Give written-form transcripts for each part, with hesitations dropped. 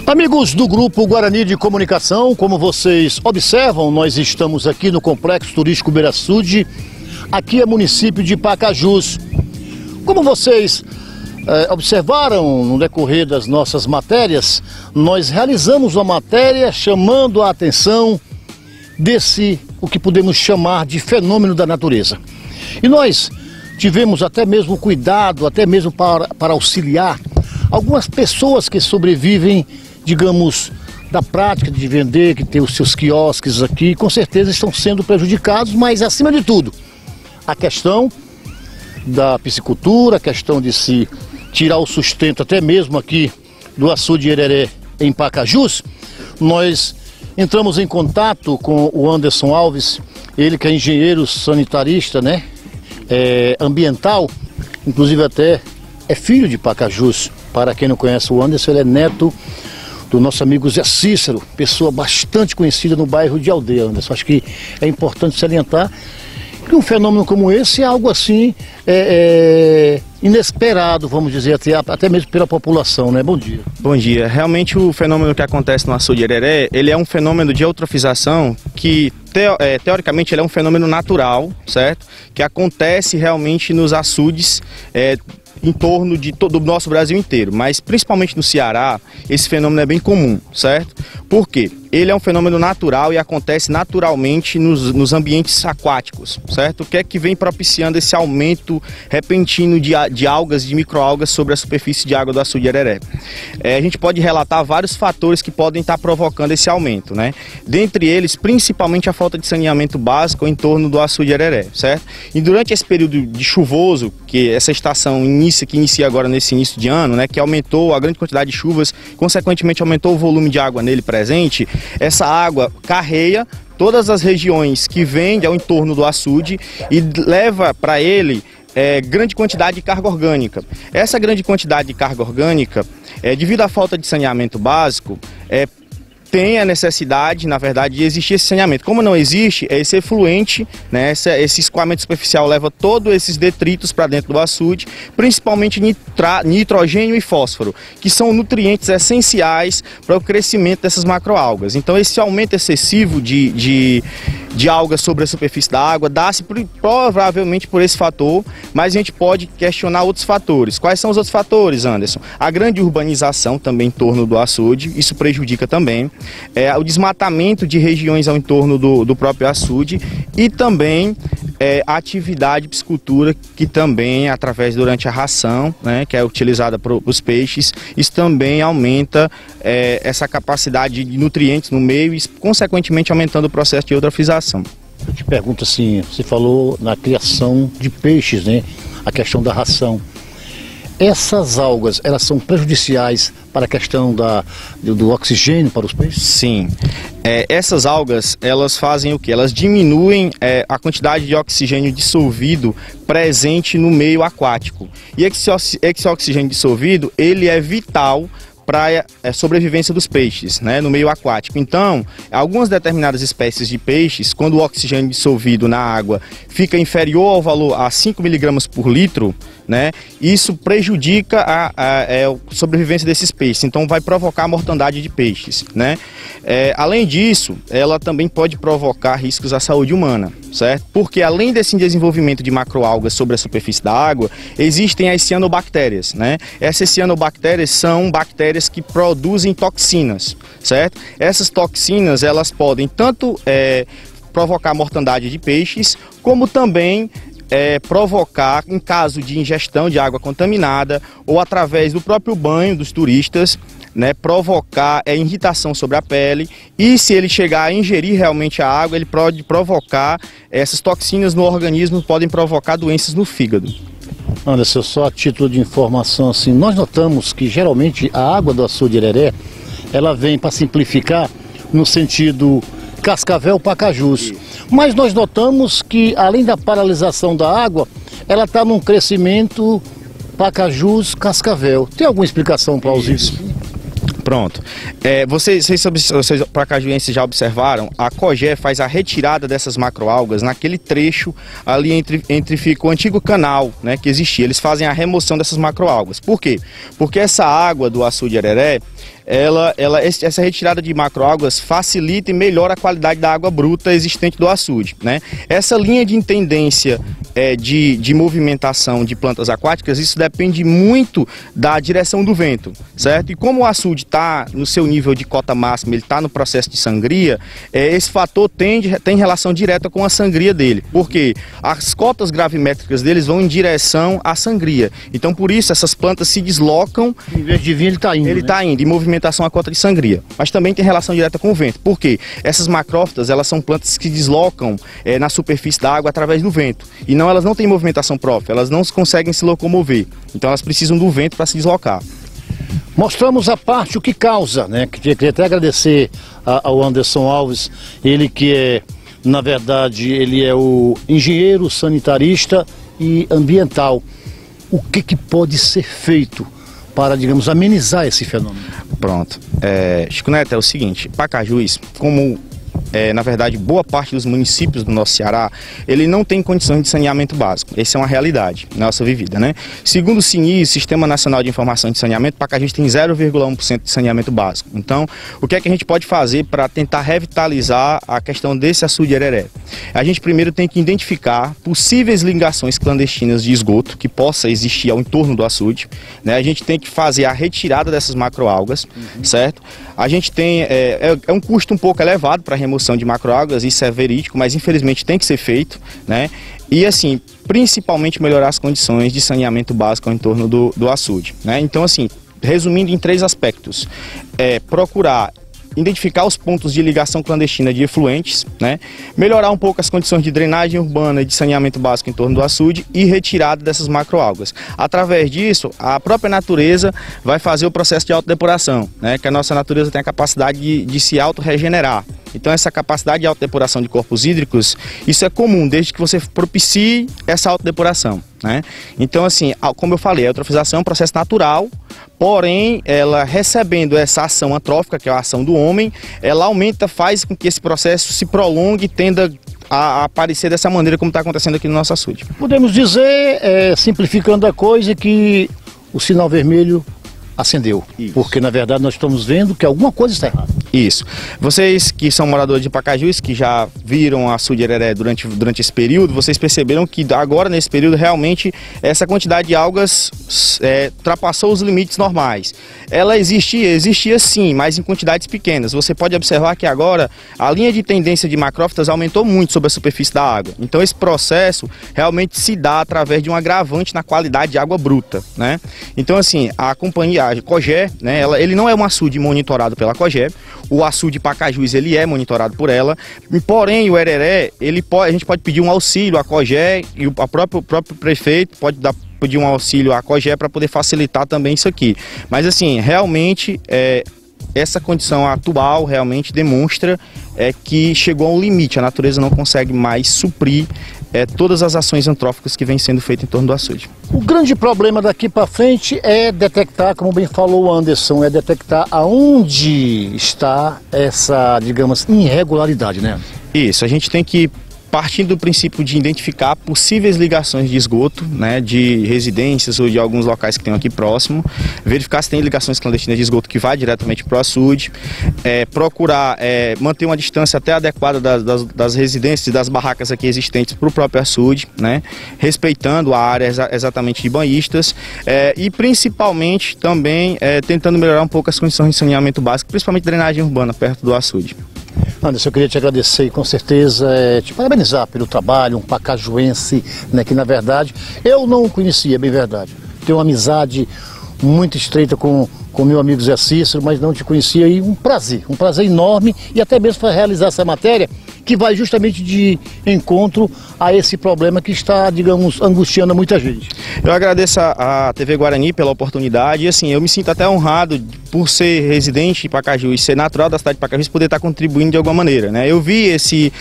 Amigos do Grupo Guarani de Comunicação, como vocês observam, nós estamos aqui no Complexo Turístico Beira-Açude, aqui é município de Pacajus. Como vocês observaram no decorrer das nossas matérias, nós realizamos uma matéria chamando a atenção desse, o que podemos chamar de fenômeno da natureza. E nós tivemos até mesmo cuidado, até mesmo para auxiliar algumas pessoas que sobrevivem, digamos, da prática de vender, que tem os seus quiosques aqui, com certeza estão sendo prejudicados, mas acima de tudo, a questão da piscicultura, a questão de se tirar o sustento até mesmo aqui do açude Hereré em Pacajus. Nós entramos em contato com o Anderson Alves, ele que é engenheiro sanitarista, né, ambiental, inclusive até é filho de Pacajus. Para quem não conhece o Anderson, ele é neto do nosso amigo Zé Cícero, pessoa bastante conhecida no bairro de Aldeia, Anderson. Acho que é importante salientar que um fenômeno como esse é algo assim inesperado, vamos dizer, até mesmo pela população, né? Bom dia. Bom dia. Realmente o fenômeno que acontece no açude Hereré, ele é um fenômeno de eutrofização que teoricamente ele é um fenômeno natural, certo? Que acontece realmente nos açudes em torno de todo o nosso Brasil inteiro, mas principalmente no Ceará, esse fenômeno é bem comum, certo? Por quê? Ele é um fenômeno natural e acontece naturalmente nos ambientes aquáticos, certo? O que é que vem propiciando esse aumento repentino de algas, de microalgas sobre a superfície de água do açude Hereré? A gente pode relatar vários fatores que podem estar provocando esse aumento, né? Dentre eles, principalmente a falta de saneamento básico em torno do açude Hereré, certo? E durante esse período de chuvoso, que essa estação que inicia agora nesse início de ano, né, que aumentou a grande quantidade de chuvas, consequentemente aumentou o volume de água nele presente, essa água carreia todas as regiões que vêm ao entorno do açude e leva para ele grande quantidade de carga orgânica. Essa grande quantidade de carga orgânica, devido à falta de saneamento básico, tem a necessidade, na verdade, de existir esse saneamento. Como não existe, esse efluente, né, esse escoamento superficial leva todos esses detritos para dentro do açude, principalmente nitrogênio e fósforo, que são nutrientes essenciais para o crescimento dessas macroalgas. Então esse aumento excessivo de algas sobre a superfície da água dá-se provavelmente por esse fator, mas a gente pode questionar outros fatores. Quais são os outros fatores, Anderson? A grande urbanização também em torno do açude, isso prejudica também. O desmatamento de regiões ao entorno do próprio açude e também a atividade de piscicultura, que também, durante a ração, né, que é utilizada para os peixes, isso também aumenta essa capacidade de nutrientes no meio e, consequentemente, aumentando o processo de eutrofização. Eu te pergunto assim, você falou na criação de peixes, né, a questão da ração. Essas algas, elas são prejudiciais para a questão do oxigênio para os peixes? Sim. Essas algas, elas fazem o quê? Elas diminuem a quantidade de oxigênio dissolvido presente no meio aquático. E esse oxigênio dissolvido, ele é vital para a sobrevivência dos peixes, né, no meio aquático. Então, algumas determinadas espécies de peixes, quando o oxigênio dissolvido na água fica inferior ao valor a 5 mg por litro, né, isso prejudica a sobrevivência desses peixes, então vai provocar a mortandade de peixes, né? Além disso, ela também pode provocar riscos à saúde humana, certo? Porque além desse desenvolvimento de macroalgas sobre a superfície da água, existem as cianobactérias, né? Essas cianobactérias são bactérias que produzem toxinas, certo? Essas toxinas, elas podem tanto provocar mortandade de peixes, como também provocar, em caso de ingestão de água contaminada ou através do próprio banho dos turistas, né, provocar irritação sobre a pele, e se ele chegar a ingerir realmente a água, ele pode provocar essas toxinas no organismo, podem provocar doenças no fígado. Anderson, só a título de informação, assim, nós notamos que geralmente a água do açude Hereré, ela vem, para simplificar, no sentido Cascavel-Pacajus. Mas nós notamos que, além da paralisação da água, ela está num crescimento Pacajus-Cascavel. Tem alguma explicação plausível? Pronto. Vocês pacajuenses já observaram, a COGÉ faz a retirada dessas macroalgas naquele trecho ali entre fica o antigo canal, né, que existia. Eles fazem a remoção dessas macroalgas. Por quê? Porque essa água do açude Hereré, essa retirada de macroalgas facilita e melhora a qualidade da água bruta existente do açude, né? Essa linha de tendência de movimentação de plantas aquáticas, isso depende muito da direção do vento, certo? E como o açude está no seu nível de cota máxima, ele está no processo de sangria, esse fator tem relação direta com a sangria dele, porque as cotas gravimétricas deles vão em direção à sangria. Então, por isso, essas plantas se deslocam. Em vez de vir, ele está indo. Ele está indo, em movimentação à cota de sangria. Mas também tem relação direta com o vento. Por quê? Essas macrófitas, elas são plantas que deslocam na superfície da água através do vento. E elas não têm movimentação própria, elas não conseguem se locomover. Então, elas precisam do vento para se deslocar. Mostramos a parte, o que causa, né? Queria até agradecer ao Anderson Alves, ele que é, na verdade, ele é o engenheiro sanitarista e ambiental. O que pode ser feito para, digamos, amenizar esse fenômeno? Pronto. Chico Neto, é o seguinte, Pacajus, como na verdade, boa parte dos municípios do nosso Ceará, ele não tem condições de saneamento básico. Essa é uma realidade nossa vivida, né? Segundo o SINIS, Sistema Nacional de Informação de Saneamento, Pacajus tem 0,1% de saneamento básico. Então, o que é que a gente pode fazer para tentar revitalizar a questão desse açude Hereré? A gente primeiro tem que identificar possíveis ligações clandestinas de esgoto que possa existir ao entorno do açude, né? A gente tem que fazer a retirada dessas macroalgas, certo? A gente tem, é um custo um pouco elevado para a remoção de macroalgas, isso é verídico, mas infelizmente tem que ser feito, né? E assim, principalmente melhorar as condições de saneamento básico ao entorno do açude, né? Então assim, resumindo em 3 aspectos, procurar identificar os pontos de ligação clandestina de efluentes, né? Melhorar um pouco as condições de drenagem urbana e de saneamento básico em torno do açude e retirada dessas macroalgas. Através disso, a própria natureza vai fazer o processo de autodepuração, né? Que a nossa natureza tem a capacidade de se autorregenerar. Então essa capacidade de autodepuração de corpos hídricos, isso é comum, desde que você propicie essa autodepuração, né? Então assim, como eu falei, a eutrofização é um processo natural, porém, ela recebendo essa ação antrófica, que é a ação do homem, ela aumenta, faz com que esse processo se prolongue e tenda a aparecer dessa maneira como está acontecendo aqui no nosso açude. Podemos dizer, simplificando a coisa, que o sinal vermelho acendeu. Isso. Porque na verdade nós estamos vendo que alguma coisa está errada. Isso. Vocês que são moradores de Pacajus, que já viram a açude Hereré durante esse período, vocês perceberam que agora nesse período realmente essa quantidade de algas ultrapassou os limites normais. Ela existia sim, mas em quantidades pequenas. Você pode observar que agora a linha de tendência de macrófitas aumentou muito sobre a superfície da água. Então esse processo realmente se dá através de um agravante na qualidade de água bruta, né? Então assim, a companhia, a COGÉ, né, ele não é um açude monitorado pela COGÉ. O açude Pacajus, ele é monitorado por ela, porém o Hereré, a gente pode pedir um auxílio à COGÉ e o próprio prefeito pode pedir um auxílio à COGÉ para poder facilitar também isso aqui. Mas assim, realmente essa condição atual realmente demonstra que chegou a um limite, a natureza não consegue mais suprir todas as ações antróficas que vêm sendo feitas em torno do açude. O grande problema daqui para frente é detectar, como bem falou o Anderson, é detectar aonde está essa, digamos, irregularidade, né? Isso, a gente tem que partindo do princípio de identificar possíveis ligações de esgoto, né, de residências ou de alguns locais que tem aqui próximo, verificar se tem ligações clandestinas de esgoto que vai diretamente para o açude, procurar manter uma distância até adequada das residências e das barracas aqui existentes para o próprio açude, né, respeitando a área exatamente de banhistas e principalmente também tentando melhorar um pouco as condições de saneamento básico, principalmente drenagem urbana perto do açude. Anderson, eu queria te agradecer e com certeza te parabenizar pelo trabalho, um pacajuense, né, que na verdade eu não o conhecia, bem verdade. Tenho uma amizade muito estreita com meu amigo Zé Cícero, mas não te conhecia, e um prazer enorme, e até mesmo para realizar essa matéria que vai justamente de encontro a esse problema que está, digamos, angustiando muita gente. Eu agradeço a TV Guarani pela oportunidade e assim, eu me sinto até honrado por ser residente de Pacajus, ser natural da cidade de Pacajus, poder estar contribuindo de alguma maneira, né? Eu vi esse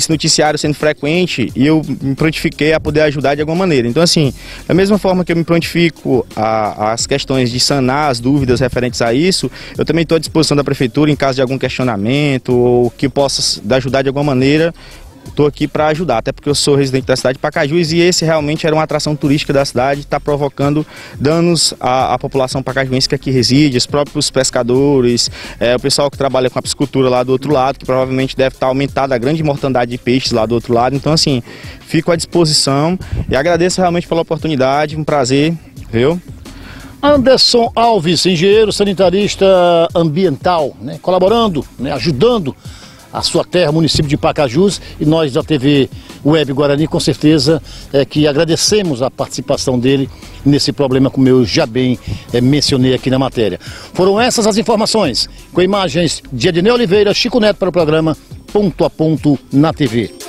noticiário sendo frequente e eu me prontifiquei a poder ajudar de alguma maneira. Então assim, da mesma forma que eu me prontifico as questões de sanar as dúvidas referentes a isso, eu também estou à disposição da prefeitura em caso de algum questionamento ou que possa ajudar de alguma maneira estou aqui para ajudar, até porque eu sou residente da cidade de Pacajus e esse realmente era uma atração turística da cidade, está provocando danos à população pacajuense que aqui reside, os próprios pescadores, o pessoal que trabalha com a piscicultura lá do outro lado, que provavelmente deve estar aumentada a grande mortandade de peixes lá do outro lado. Então, assim, fico à disposição e agradeço realmente pela oportunidade, um prazer, viu? Anderson Alves, engenheiro sanitarista ambiental, né, colaborando, né, ajudando a sua terra, município de Pacajus, e nós da TV Web Guarani, com certeza, que agradecemos a participação dele nesse problema, como eu já bem mencionei aqui na matéria. Foram essas as informações, com imagens de Ednei Oliveira, Chico Neto para o programa Ponto a Ponto na TV.